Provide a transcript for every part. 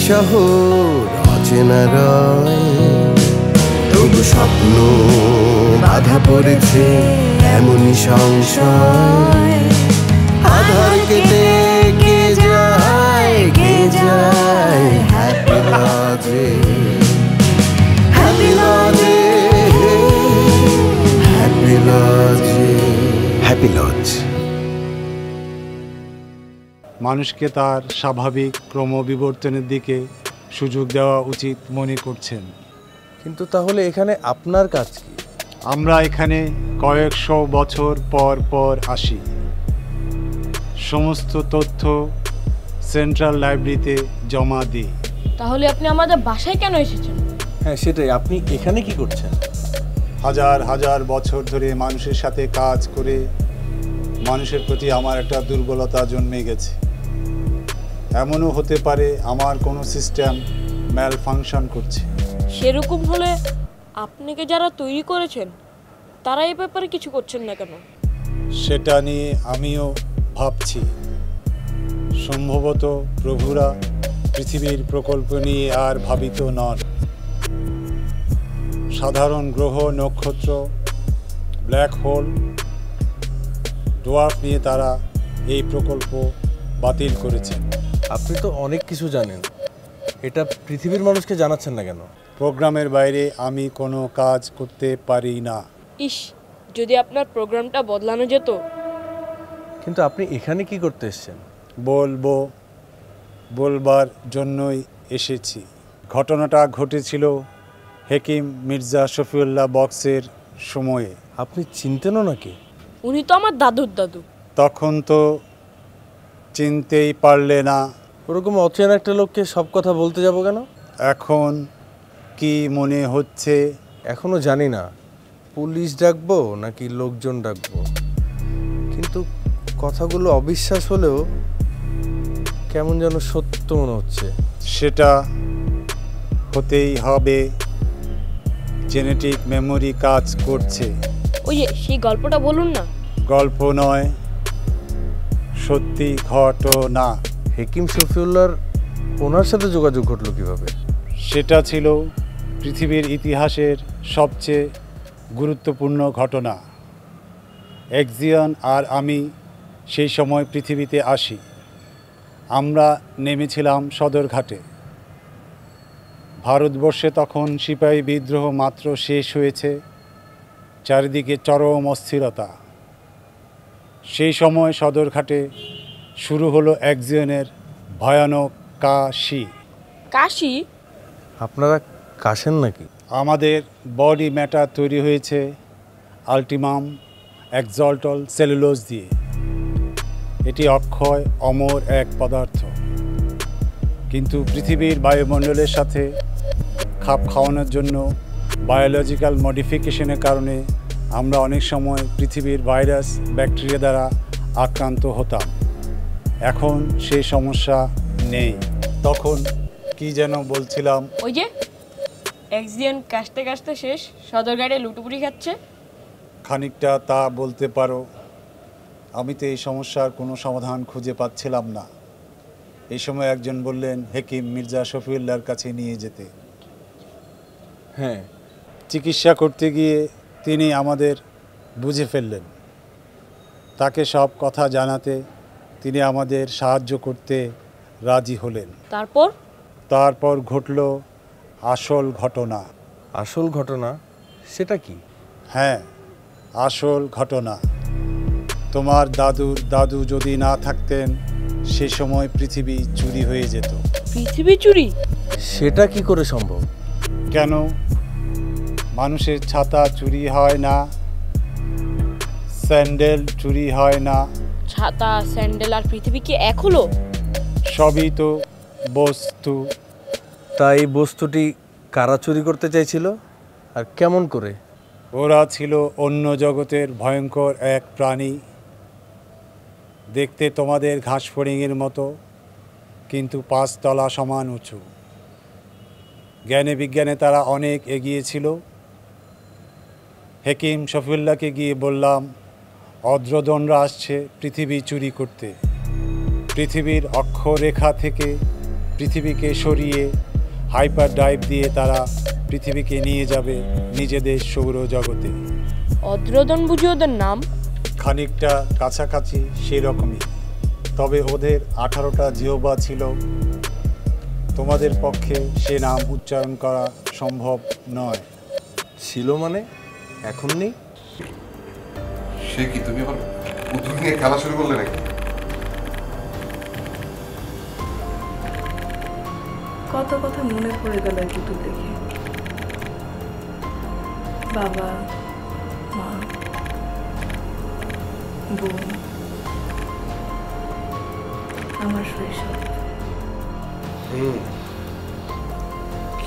শহর অচেনা রয়, তবু স্বপ্ন বাধা পড়েছে এমনই সংশয়। আধার কেটে কে যায়, কে যায় হ্যাপি লজে, হ্যাপি লজে, হ্যাপি লজে, হ্যাপি লজ। মানুষকে তার স্বাভাবিক ক্রমবিবর্তনের দিকে সুযোগ দেওয়া উচিত মনে করছেন। কিন্তু তাহলে এখানে আপনার কাজ কি? আমরা এখানে কয়েকশো বছর পর পর আসি। সমস্ত তথ্য সেন্ট্রাল লাইব্রেরিতে জমা দিই। তাহলে আপনি আমাদের বাসায় কেন এসেছেন? হ্যাঁ সেটাই, আপনি এখানে কি করছেন? হাজার হাজার বছর ধরে মানুষের সাথে কাজ করে মানুষের প্রতি আমার একটা দুর্বলতা জন্মে গেছে। এমনও হতে পারে আমার কোনো সিস্টেম ম্যাল ফাংশন করছে। সেরকম হলে আপনাকে যারা তৈরি করেছেন তারা এই ব্যাপারে কিছু করছেন না কেন? সেটা নিয়ে আমিও ভাবছি। সম্ভবত প্রভুরা পৃথিবীর প্রকল্প নিয়ে আর ভাবিত নন। সাধারণ গ্রহ, নক্ষত্র, ব্ল্যাক হোল, ডোয়ার্ফ নিয়ে তারা এই প্রকল্প বাতিল করেছেন। আপনি তো অনেক কিছু জানেন, এটা পৃথিবীর মানুষকে জানাচ্ছেন না কেন? প্রোগ্রামের বাইরে আমি কোনো কাজ করতে পারি না। ইস, যদি আপনার প্রোগ্রামটা বদলানো যেত। কিন্তু আপনি এখানে কি করতে এসেছেন? বলবার জন্যই এসেছি। ঘটনাটা ঘটেছিল হেকিম মির্জা শফিউল্লাহ বক্সের সময়ে। আপনি চিনতেনও নাকি? উনি তো আমার দাদুর দাদু। তখন তো চিনতেই পারলে না। ওরকম অচেনা একটা লোককে সব কথা বলতে যাব কেন? এখন কি মনে হচ্ছে? এখনো জানি না পুলিশ ডাকবো নাকি লোকজন ডাকবো, কিন্তু কথাগুলো অবিশ্বাস হলেও কেমন যেন সত্য মনে হচ্ছে। সেটা হতেই হবে, জেনেটিক মেমোরি কাজ করছে। ওই যে সেই গল্পটা বলুন না। গল্প নয়, সত্যি ঘটনা। হেকিম শফিউল্লাহর ওনার সাথে যোগাযোগ ঘটলো কিভাবে? সেটা ছিল পৃথিবীর ইতিহাসের সবচেয়ে গুরুত্বপূর্ণ ঘটনা। এক্সিয়ন আর আমি সেই সময় পৃথিবীতে আসি। আমরা নেমেছিলাম সদরঘাটে। ভারতবর্ষে তখন সিপাহী বিদ্রোহ মাত্র শেষ হয়েছে, চারিদিকে চরম অস্থিরতা। সেই সময় সদরঘাটে শুরু হলো এক্সিয়নের ভয়ানক কাশি। কাশি? আপনারা কাশেন নাকি? আমাদের বডি ম্যাটার তৈরি হয়েছে আল্টিমাম এক্সল্টল সেলুলোজ দিয়ে। এটি অক্ষয় অমর এক পদার্থ, কিন্তু পৃথিবীর বায়ুমণ্ডলের সাথে খাপ খাওয়ানোর জন্য বায়োলজিক্যাল মডিফিকেশনের কারণে আমরা অনেক সময় পৃথিবীর ভাইরাস, ব্যাকটেরিয়া দ্বারা আক্রান্ত হতাম। এখন সেই সমস্যা নেই। তখন কি যেন বলছিলাম? ওই যে এক্সিয়ন কাশতে কাশতে শেষ, সদরঘাটে লুটুপুরি খাচ্ছে। খানিকটা তা বলতে পারো। আমি তো এই সমস্যার কোনো সমাধান খুঁজে পাচ্ছিলাম না। এই সময় একজন বললেন হেকিম মির্জা শফিউল্লাহর কাছে নিয়ে যেতে। হ্যাঁ, চিকিৎসা করতে গিয়ে তিনি আমাদের বুঝে ফেললেন। তাকে সব কথা জানাতে তিনি আমাদের সাহায্য করতে রাজি হলেন। তারপর ঘটল আসল ঘটনা। আসল ঘটনা? সেটা কি? হ্যাঁ, আসল ঘটনা। তোমার দাদুর দাদু যদি না থাকতেন, সে সময় পৃথিবী চুরি হয়ে যেত। পৃথিবী চুরি? সেটা কি করে সম্ভব? কেন? মানুষের ছাতা চুরি হয় না, স্যান্ডেল চুরি হয় না। ছাতা, স্যান্ডেল আর পৃথিবী কি এক হলো? সবই তো বস্তু। তাই বস্তুটি কারা চুরি করতে চাইছিল আর কেমন করে? ওরা ছিল অন্য জগতের ভয়ঙ্কর এক প্রাণী। দেখতে তোমাদের ঘাস ফড়িংয়ের মতো, কিন্তু 5 তলা সমান উঁচু। জ্ঞানে বিজ্ঞানে তারা অনেক এগিয়ে ছিল। হেকিম শফিউল্লাহকে গিয়ে বললাম, অদ্রদনরা আসছে পৃথিবী চুরি করতে। পৃথিবীর অক্ষরেখা থেকে পৃথিবীকে সরিয়ে হাইপার ডাইভ দিয়ে তারা পৃথিবীকে নিয়ে যাবে নিজেদের সৌরজগতে। অদ্রদন বুঝি ওদের নাম? খানিকটা কাছাকাছি সেরকমই, তবে ওদের 18টা জিহ্বা ছিল। তোমাদের পক্ষে সে নাম উচ্চারণ করা সম্ভব নয়। ছিল মানে এখন নেই? সে কি, তুমি আবার পুতুল নিয়ে খেলা শুরু করলে নাকি? কত কথা মনে পড়ে গেল এই পুতুল দেখে। বাবা, মা, বোন, আমার শৈশব।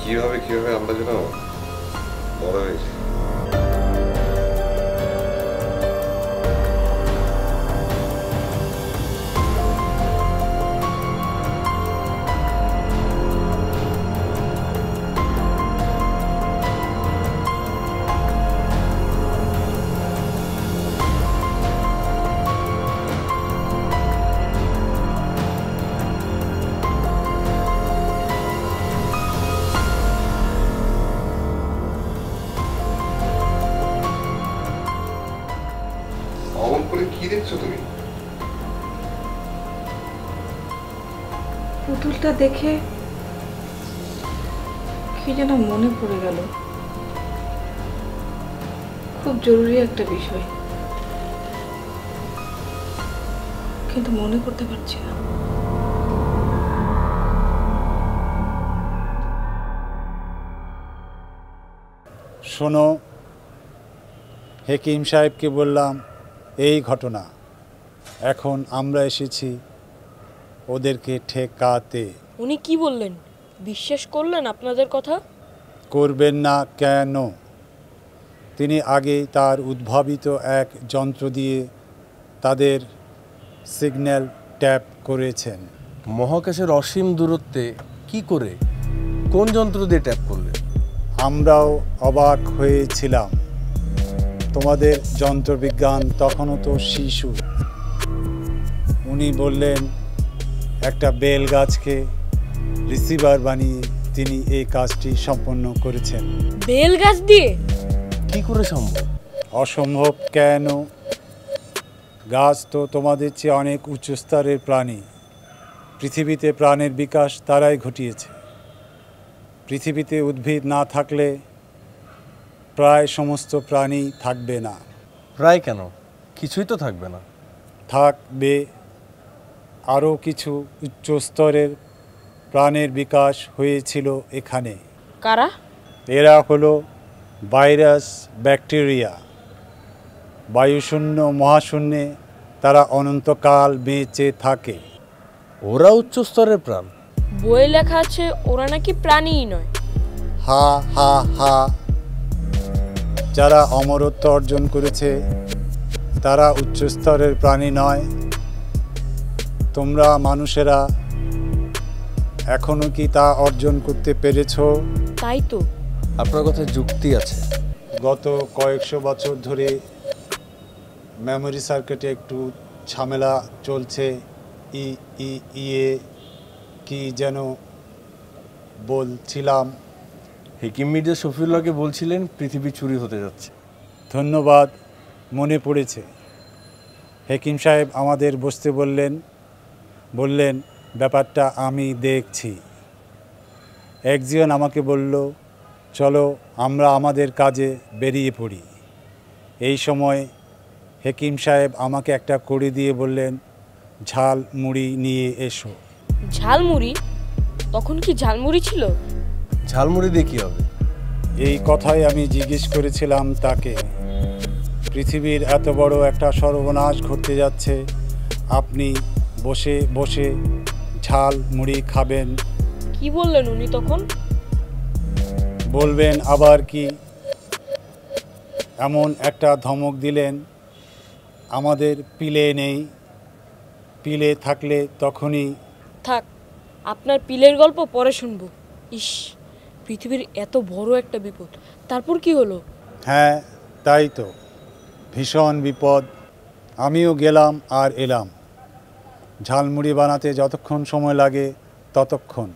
কিভাবে আমরা যেন বড় হয়েছি। কি দেখছো তুমি? পুতুলটা দেখে কি যেন মনে পড়ে গেল, খুব জরুরি একটা বিষয়, কিন্তু মনে করতে পারছি না। শোনো, হাকিম সাহেবকে বললাম এই ঘটনা, এখন আমরা এসেছি ওদেরকে ঠেকাতে। উনি কি বললেন? বিশ্বাস করলেন আপনাদের কথা? করবেন না কেন? তিনি আগেই তার উদ্ভাবিত এক যন্ত্র দিয়ে তাদের সিগন্যাল ট্যাপ করেছেন। মহাকাশের অসীম দূরত্বে কি করে, কোন যন্ত্র দিয়ে ট্যাপ করলেন? আমরাও অবাক হয়েছিলাম। তোমাদের যন্ত্রবিজ্ঞান তখনও তো শিশু। উনি বললেন একটা বেল গাছকে রিসিভার বানিয়ে তিনি এই কাজটি সম্পন্ন করেছেন। বেল গাছ দিয়ে? কি করে সম্ভব? অসম্ভব কেন? গাছ তো তোমাদের চেয়ে অনেক উচ্চ স্তরের প্রাণী। পৃথিবীতে প্রাণের বিকাশ তারাই ঘটিয়েছে। পৃথিবীতে উদ্ভিদ না থাকলে প্রায় সমস্ত প্রাণী থাকবে না। প্রায় কেন, কিছুই তো থাকবে না। থাকবে। আরও কিছু উচ্চ স্তরের প্রাণের বিকাশ হয়েছিল এখানে। কারা? এরা হলো ভাইরাস, ব্যাকটেরিয়া। বায়ুশূন্য মহাশূন্যে তারা অনন্তকাল বেঁচে থাকে। ওরা উচ্চ স্তরের প্রাণ? বইয়ে লেখা আছে ওরা নাকি প্রাণীই নয়। হা হা হা। যারা অমরত্ব অর্জন করেছে তারা উচ্চ স্তরের প্রাণী নয়। তোমরা মানুষেরা এখনো কি তা অর্জন করতে পেরেছো? তাই তো। আপনার কথায় যুক্তি আছে। গত কয়েকশো বছর ধরে মেমোরি সার্কিটে একটু ঝামেলা চলছে। ইয়ে কি যেন বলছিলাম। হাকিম মির্জা শফিউল্লাহকে বলছিলেন পৃথিবী চুরি হতে যাচ্ছে। ধন্যবাদ, মনে পড়েছে। হাকিম সাহেব আমাদের বসতে বললেন ব্যাপারটা আমি দেখছি। একজন আমাকে বলল, চলো আমরা আমাদের কাজে বেরিয়ে পড়ি। এই সময় হাকিম সাহেব আমাকে একটা কড়ি দিয়ে বললেন, ঝাল মুড়ি নিয়ে এসো। ঝালমুড়ি? তখন কি ঝালমুড়ি ছিল? ঝালমুড়ি দিয়ে কী হবে? এই কথাই আমি জিজ্ঞেস করেছিলাম তাকে। পৃথিবীর এত বড় একটা সর্বনাশ ঘটতে যাচ্ছে, আপনি বসে বসে ঝাল মুড়ি খাবেন? কি বললেন উনি তখন? বলবেন আবার কি, এমন একটা ধমক দিলেন, আমাদের পিলে নেই, পিলে থাকলে তখনই। থাক, আপনার পিলের গল্প পরে শুনবো। ইস, পৃথিবীর এত বড় একটা বিপদ, তারপর কি হলো? হ্যাঁ তাই তো, ভীষণ বিপদ। আমিও গেলাম আর এলাম। ঝালমুড়ি বানাতে যতক্ষণ সময় লাগে ততক্ষণ।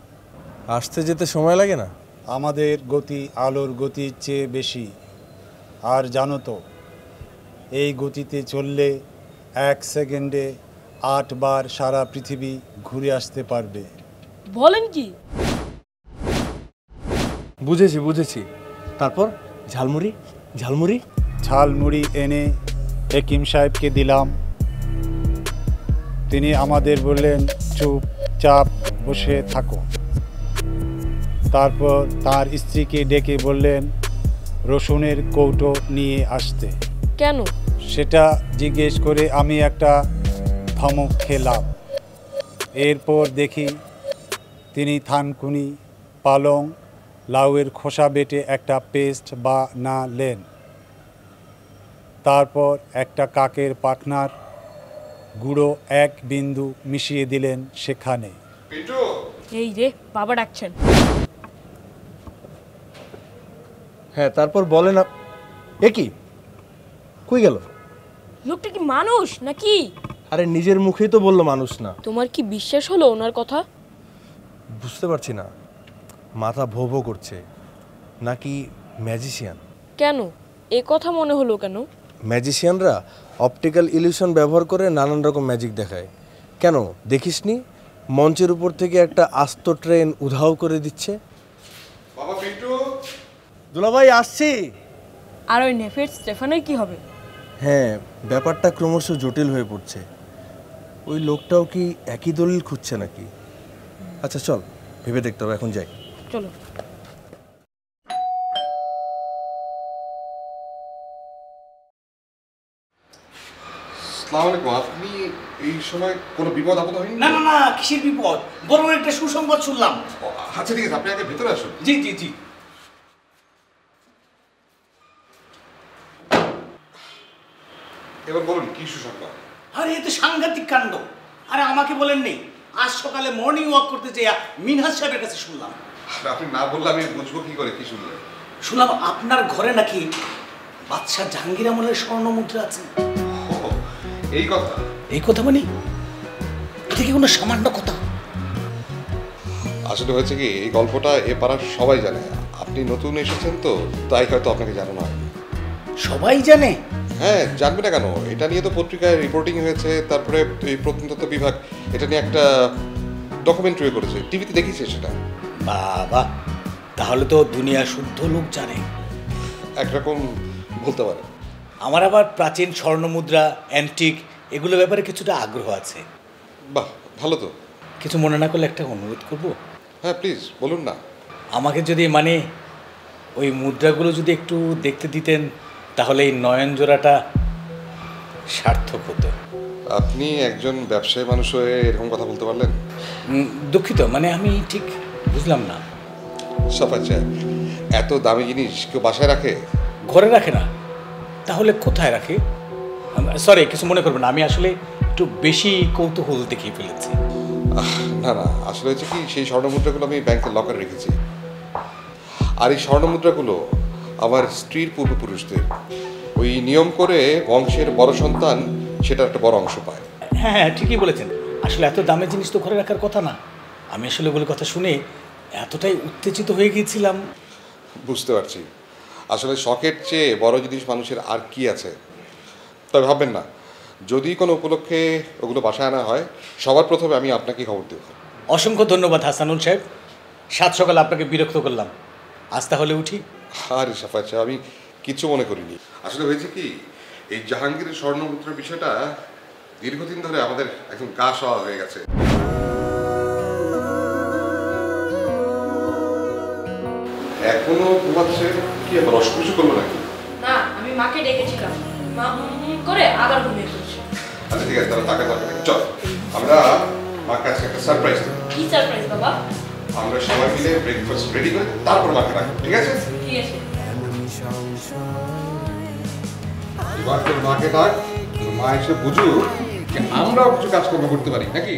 আসতে যেতে সময় লাগে না? আমাদের গতি আলোর গতির চেয়ে বেশি। আর জানো তো, এই গতিতে চললে 1 সেকেন্ডে 8 বার সারা পৃথিবী ঘুরে আসতে পারবে। বলেন কি? বুঝেছি। তারপর ঝালমুড়ি ঝালমুড়ি এনে হেকিম সাহেবকে দিলাম। তিনি আমাদের বললেন, চুপচাপ বসে থাকো। তারপর তার স্ত্রীকে ডেকে বললেন রসুনের কৌটো নিয়ে আসতে। কেন? সেটা জিজ্ঞেস করে আমি একটা ধমক খেলাম। এরপর দেখি তিনি থানকুনি, পালং, লাউয়ের খোসা বেটে একটা পেস্ট বানালেন। তারপর একটা কাকের পাখনার গুঁড়ো 1 বিন্দু মিশিয়ে দিলেন সেখানে। পিন্টু, এই রে, বাবা ডাকছেন। হ্যাঁ, তারপর বলেন। এ কি, কই গেল? লোকটা কি মানুষ নাকি? আরে নিজের মুখেই তো বললো মানুষ না। তোমার কি বিশ্বাস হলো ওনার কথা? বুঝতে পারছি না, মাথা ভো ভো করছে নাকি ম্যাজিশিয়ান। কেন এ কথা মনে হলো কেন? ম্যাজিশিয়ানরা অপটিক্যাল ইলিউশন ব্যবহার করে নানান রকম ম্যাজিক দেখায়। কেন দেখিসনি, মঞ্চের উপর থেকে একটা আস্ত ট্রেন উধাও করে দিচ্ছে। বাবা পিন্টু। দুলাভাই আসছি। আর ওই নেফের স্টেফানের কি হবে? হ্যাঁ, ব্যাপারটা ক্রমশ জটিল হয়ে পড়ছে। ওই লোকটাও কি একই দলিল খুঁজছে নাকি? আচ্ছা চল, ভেবে দেখতে হবে, এখন যাই। চলো। আসসালামু আলাইকুম। আপনি এই সময় কোনো বিপদ আপদ হয়নি? না না না, কিসের বিপদ, বরং একটা সুসংবাদ শুনলাম। আচ্ছা ঠিক আছে, আপনি আগে ভেতরে আসুন। জি জি জি। এবার বলুন কি সুসংবাদ? আরে এ তো সাংঘাতিক কাণ্ড। আরে আমাকে বলেন নেই, আজ সকালে মর্নিং ওয়াক করতে যেয়ে মিনহাজ সাহেবের কাছে শুনলাম। আপনি না বললে আমি বুঝবো কি করে কি শুনলেন? শুনলাম আপনার ঘরে নাকি বাদশাহ জাহাঙ্গীর আমলের স্বর্ণ মুদ্রা আছে। ও, এই কথা? এই কথা মানে এটা কি কোনো সামান্য কথা? আসলে হয়েছে কি, এই গল্পটা এ পাড়ার সবাই জানে। আপনি নতুন এসেছেন তো, তাই হয়তো আপনাকে জানানো হয়নি। সবাই জানে? হ্যাঁ, জানবে না কেন? এটা নিয়ে তো পত্রিকায় রিপোর্টিং হয়েছে, তারপরে এই প্রত্নতত্ত্ব বিভাগ এটা নিয়ে একটা ডকুমেন্টারি করেছে, টিভিতে দেখিয়েছে সেটা। বাবা, তাহলে তো দুনিয়া শুদ্ধ লোক জানে। একরকম বলতে পারে। আমার আবার প্রাচীন স্বর্ণ মুদ্রা, অ্যান্টিক এগুলো ব্যাপারে কিছুটা আগ্রহ আছে। বাহ, ভালো তো। কিছু মনে না করলে একটা অনুরোধ করব। হ্যাঁ প্লিজ বলুন না। আমাকে যদি মানে ওই মুদ্রাগুলো যদি একটু দেখতে দিতেন, তাহলে এই নয়ন জোড়াটা সার্থক হতো। আপনি একজন ব্যবসায়ী মানুষ হয়ে এরকম কথা বলতে পারলেন? দুঃখিত, মানে আমি ঠিক বুঝলাম না। সাফাত সাহেব, এত দামি জিনিস কেউ বাসায় রাখে? ঘরে রাখে না, তাহলে কোথায় রাখে? সরি, কিছু মনে করবেন না, আমি আসলে একটু বেশি কৌতূহল দেখিয়ে ফেলেছি। না না, আসলে হচ্ছে কি, সেই স্বর্ণমুদ্রাগুলো আমি ব্যাংকের লকারে রেখেছি। আর এই স্বর্ণমুদ্রাগুলো আমার স্ত্রীর পূর্বপুরুষদের। ওই নিয়ম করে বংশের বড় সন্তান সেটার একটা বড় অংশ পায়। হ্যাঁ হ্যাঁ, ঠিকই বলেছেন। আসলে এত দামের জিনিস তো ঘরে রাখার কথা না। আমি আসলে ওগুলো কথা শুনে এতটাই উত্তেজিত হয়ে গিয়েছিলাম। বুঝতে পারছি। আসলে শখের চেয়ে বড় জিনিস মানুষের আর কি আছে। তবে ভাববেন না, যদি কোনো উপলক্ষে ওগুলো বাসায় আনা হয়, সবার প্রথমে আমি আপনাকে খবর দেব। অসংখ্য ধন্যবাদ হাসানুল সাহেব। সাত সকালে আপনাকে বিরক্ত করলাম। আজ তাহলে উঠি। আরে সাফাত সাহেব, আমি কিছু মনে করিনি। আসলে হয়েছে কি, এই জাহাঙ্গীরের স্বর্ণমুদ্রার বিষয়টা দীর্ঘদিন ধরে আমাদের একদম গা সওয়া হয়ে গেছে। এখনো ঘুমাচ্ছে কি? আবার অসুবিধা করলো নাকি? না, আমি মাকে ডেকেছিলাম, মা করে আবার ঘুমিয়ে পড়ছে। আচ্ছা ঠিক আছে, তাহলে টাকা দরকার নেই। চল আমরা মাকে আজকে একটা সারপ্রাইজ দেবো। কি সারপ্রাইজ বাবা? আমরা সবাই মিলে ব্রেকফাস্ট রেডি করে তারপর মাকে রাখবো, ঠিক আছে? ঠিক আছে। এবার তোর মাকে ডাক, তোর মা এসে বুঝুক যে আমরাও কিছু কাজকর্ম করতে পারি নাকি।